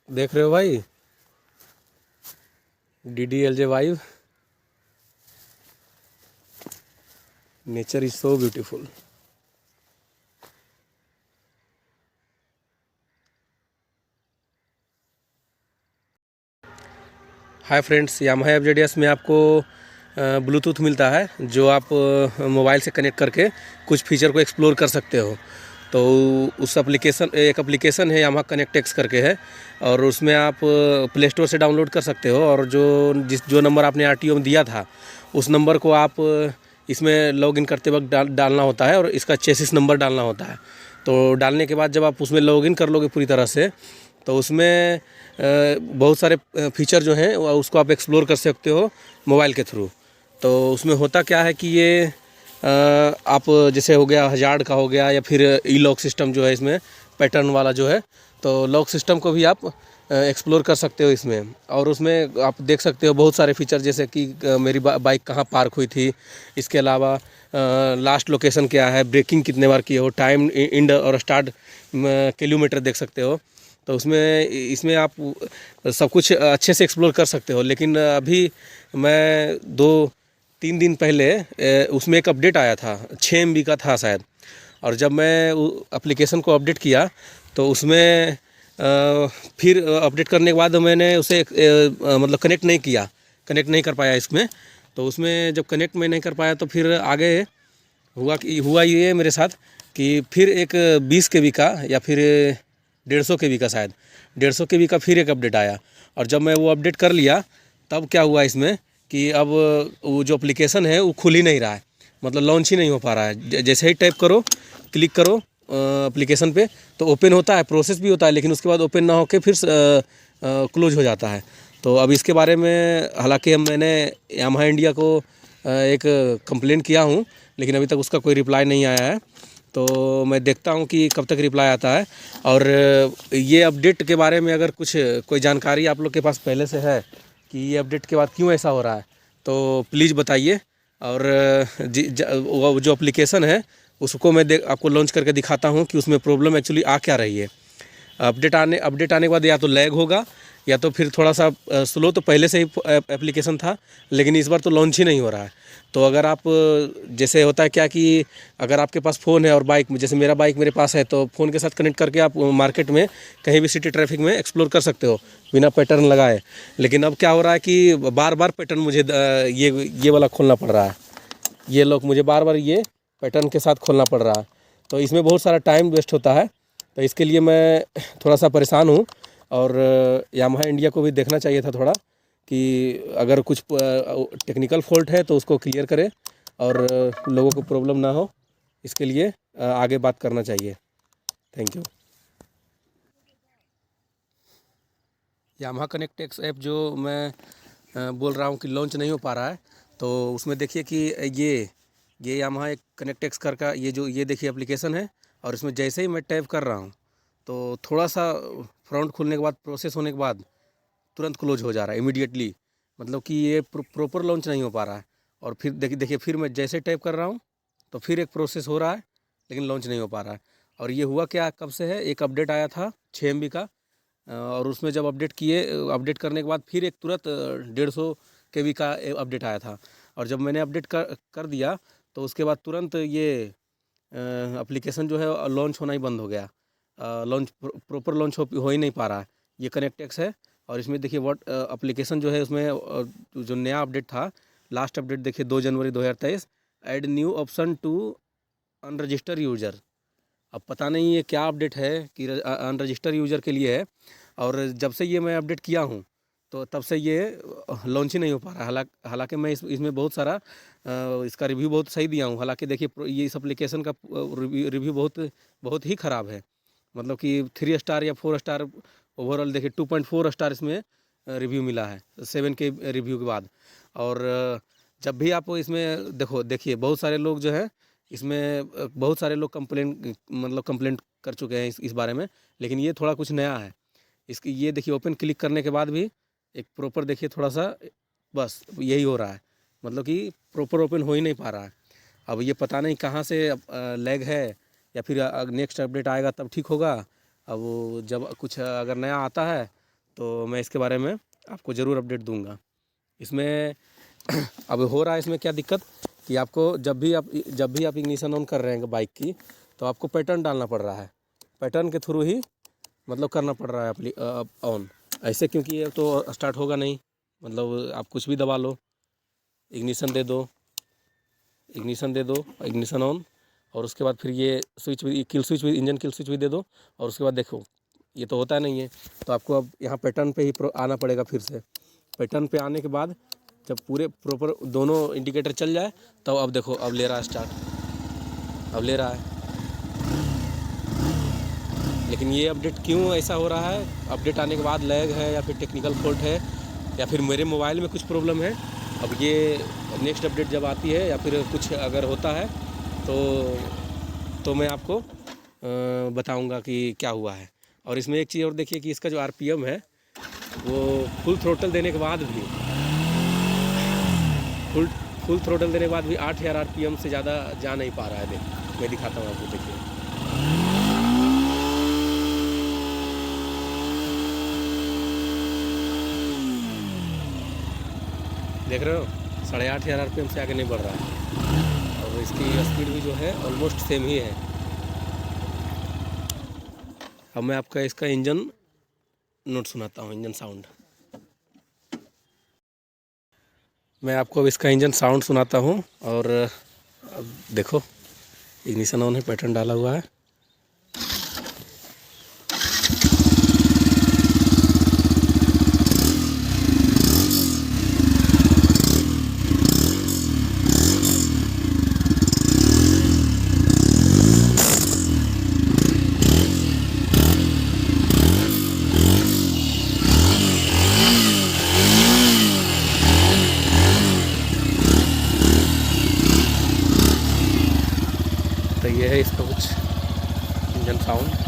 देख रहे हो भाई, DDLJ vibe. Nature is so beautiful. Hi friends, Yamaha FZS में आपको ब्लूटूथ मिलता है जो आप मोबाइल से कनेक्ट करके कुछ फीचर को एक्सप्लोर कर सकते हो। तो उस एक एप्लीकेशन है यामाहा कनेक्ट एक्स करके है, और उसमें आप प्ले स्टोर से डाउनलोड कर सकते हो। और जो नंबर आपने RTO में दिया था उस नंबर को आप इसमें लॉगिन करते वक्त डालना होता है, और इसका चेसिस नंबर डालना होता है। तो डालने के बाद जब आप उसमें लॉगिन कर लोगे पूरी तरह से, तो उसमें बहुत सारे फीचर जो हैं उसको आप एक्सप्लोर कर सकते हो मोबाइल के थ्रू। तो उसमें होता क्या है कि ये आप जैसे हो गया हजार्ड का हो गया, या फिर ई लॉक सिस्टम जो है इसमें पैटर्न वाला जो है, तो लॉक सिस्टम को भी आप एक्सप्लोर कर सकते हो इसमें। और उसमें आप देख सकते हो बहुत सारे फीचर, जैसे कि मेरी बाइक कहाँ पार्क हुई थी, इसके अलावा लास्ट लोकेशन क्या है, ब्रेकिंग कितने बार किए हो, टाइम इंड और स्टार्ट किलोमीटर देख सकते हो। तो इसमें आप सब कुछ अच्छे से एक्सप्लोर कर सकते हो। लेकिन अभी मैं 2-3 दिन पहले उसमें एक अपडेट आया था, 6 MB का था शायद। और जब मैं एप्लीकेशन को अपडेट किया तो उसमें फिर अपडेट करने के बाद मैंने उसे मतलब कनेक्ट नहीं कर पाया इसमें। तो उसमें जब कनेक्ट मैं नहीं कर पाया तो फिर आगे हुआ ये मेरे साथ कि फिर एक 20 KB का, या फिर 150 KB का, शायद 150 KB का फिर एक अपडेट आया। और जब मैं वो अपडेट कर लिया तब क्या हुआ इसमें कि अब वो जो एप्लीकेशन है वो खुल ही नहीं रहा है, मतलब लॉन्च ही नहीं हो पा रहा है। जैसे ही टाइप करो, क्लिक करो एप्लीकेशन पे, तो ओपन होता है, प्रोसेस भी होता है, लेकिन उसके बाद ओपन ना होकर फिर क्लोज हो जाता है। तो अब इसके बारे में हालांकि मैंने यामाहा इंडिया को एक कंप्लेंट किया हूँ, लेकिन अभी तक उसका कोई रिप्लाई नहीं आया है। तो मैं देखता हूँ कि कब तक रिप्लाई आता है। और ये अपडेट के बारे में अगर कोई जानकारी आप लोग के पास पहले से है कि ये अपडेट के बाद क्यों ऐसा हो रहा है, तो प्लीज़ बताइए। और वो जो एप्लीकेशन है उसको मैं आपको लॉन्च करके दिखाता हूँ कि उसमें प्रॉब्लम एक्चुअली आ क्या रही है। अपडेट आने के बाद या तो लैग होगा, या तो फिर थोड़ा सा स्लो। तो पहले से ही एप्लीकेशन था, लेकिन इस बार तो लॉन्च ही नहीं हो रहा है। तो अगर आप जैसे होता है क्या कि अगर आपके पास फ़ोन है और बाइक में, जैसे मेरा बाइक मेरे पास है, तो फ़ोन के साथ कनेक्ट करके आप मार्केट में कहीं भी सिटी ट्रैफिक में एक्सप्लोर कर सकते हो बिना पैटर्न लगाए। लेकिन अब क्या हो रहा है कि बार बार पैटर्न मुझे ये वाला खोलना पड़ रहा है। ये लोग मुझे बार बार ये पैटर्न के साथ खोलना पड़ रहा है। तो इसमें बहुत सारा टाइम वेस्ट होता है। तो इसके लिए मैं थोड़ा सा परेशान हूँ। और यामाहा इंडिया को भी देखना चाहिए था थोड़ा कि अगर कुछ टेक्निकल फॉल्ट है तो उसको क्लियर करे, और लोगों को प्रॉब्लम ना हो, इसके लिए आगे बात करना चाहिए। Thank you. Yamaha connect x app जो मैं बोल रहा हूँ कि लॉन्च नहीं हो पा रहा है, तो उसमें देखिए कि ये यामाहा एक कनेक्ट एक्स कर का ये देखिए एप्लीकेशन है। और इसमें जैसे ही मैं टैप कर रहा हूँ तो थोड़ा सा फ्रंट खुलने के बाद, प्रोसेस होने के बाद तुरंत क्लोज हो जा रहा है इमीडिएटली। मतलब कि ये प्रॉपर लॉन्च नहीं हो पा रहा है। और फिर देखिए फिर मैं जैसे टाइप कर रहा हूँ तो फिर एक प्रोसेस हो रहा है, लेकिन लॉन्च नहीं हो पा रहा है। और ये हुआ क्या, कब से है, एक अपडेट आया था 6 MB का। और उसमें जब अपडेट करने के बाद फिर एक तुरंत 150 KB का अपडेट आया था। और जब मैंने अपडेट कर दिया तो उसके बाद तुरंत ये एप्लीकेशन जो है लॉन्च होना ही बंद हो गया। लॉन्च प्रॉपर लॉन्च हो ही नहीं पा रहा है। ये कनेक्ट एक्स है। और इसमें देखिए व्हाट एप्लीकेशन जो है उसमें जो नया अपडेट था, लास्ट अपडेट देखिए 2 जनवरी 2023, add new option to unregister user. अब पता नहीं ये क्या अपडेट है कि अनरजिस्टर यूजर के लिए है। और जब से ये मैं अपडेट किया हूँ तो तब से ये लॉन्च ही नहीं हो पा रहा है। हालांकि मैं इसमें बहुत सारा इसका रिव्यू बहुत सही दिया हूँ। हालांकि देखिए ये इस एप्लीकेशन का रिव्यू बहुत बहुत ही ख़राब है। मतलब कि 3 स्टार या 4 स्टार ओवरऑल, देखिए 2.4 स्टार इसमें रिव्यू मिला है 7 के रिव्यू के बाद। और जब भी आप इसमें देखिए बहुत सारे लोग जो है इसमें बहुत सारे लोग कंप्लेंट कर चुके हैं इस बारे में। लेकिन ये थोड़ा कुछ नया है। इसकी ये देखिए ओपन क्लिक करने के बाद भी एक प्रॉपर देखिए थोड़ा सा, बस यही हो रहा है। मतलब कि प्रॉपर ओपन हो ही नहीं पा रहा है। अब ये पता नहीं कहाँ से लैग है, या फिर नेक्स्ट अपडेट आएगा तब ठीक होगा। अब वो जब कुछ अगर नया आता है तो मैं इसके बारे में आपको ज़रूर अपडेट दूंगा। इसमें अब हो रहा है इसमें क्या दिक्कत कि आपको जब भी आप इग्निशन ऑन कर रहे हैं बाइक की, तो आपको पैटर्न डालना पड़ रहा है। पैटर्न के थ्रू ही मतलब करना पड़ रहा है ऑन। ऐसे क्योंकि ये तो स्टार्ट होगा नहीं, मतलब आप कुछ भी दबा लो, इग्निशन दे दो, इग्निशन ऑन, और उसके बाद फिर ये स्विच भी, किल स्विच भी, इंजन किल स्विच भी दे दो, और उसके बाद देखो ये तो होता नहीं है। तो आपको अब यहाँ पैटर्न पे ही आना पड़ेगा फिर से। पैटर्न पे आने के बाद जब पूरे प्रॉपर दोनों इंडिकेटर चल जाए, तब अब देखो अब ले रहा है स्टार्ट, अब ले रहा है। लेकिन ये अपडेट क्यों ऐसा हो रहा है, अपडेट आने के बाद लैग है या फिर टेक्निकल फॉल्ट है या फिर मेरे मोबाइल में कुछ प्रॉब्लम है, अब ये नेक्स्ट अपडेट जब आती है या फिर कुछ अगर होता है तो मैं आपको बताऊंगा कि क्या हुआ है। और इसमें एक चीज़ और देखिए कि इसका जो आरपीएम है वो फुल थ्रोटल देने के बाद भी 8000 आरपीएम से ज़्यादा जा नहीं पा रहा है। मैं दिखाता हूँ आपको, देखिए देख रहे हो 8500 आरपीएम से आगे नहीं बढ़ रहा है, और इसकी स्पीड भी जो है ऑलमोस्ट सेम ही है। अब मैं आपका इसका इंजन नोट सुनाता हूँ, इंजन साउंड। मैं आपको अब इसका इंजन साउंड सुनाता हूँ। और अब देखो इग्निशन ऑन है, पैटर्न डाला हुआ है। तो ये है इसका कुछ इंजन साउंड।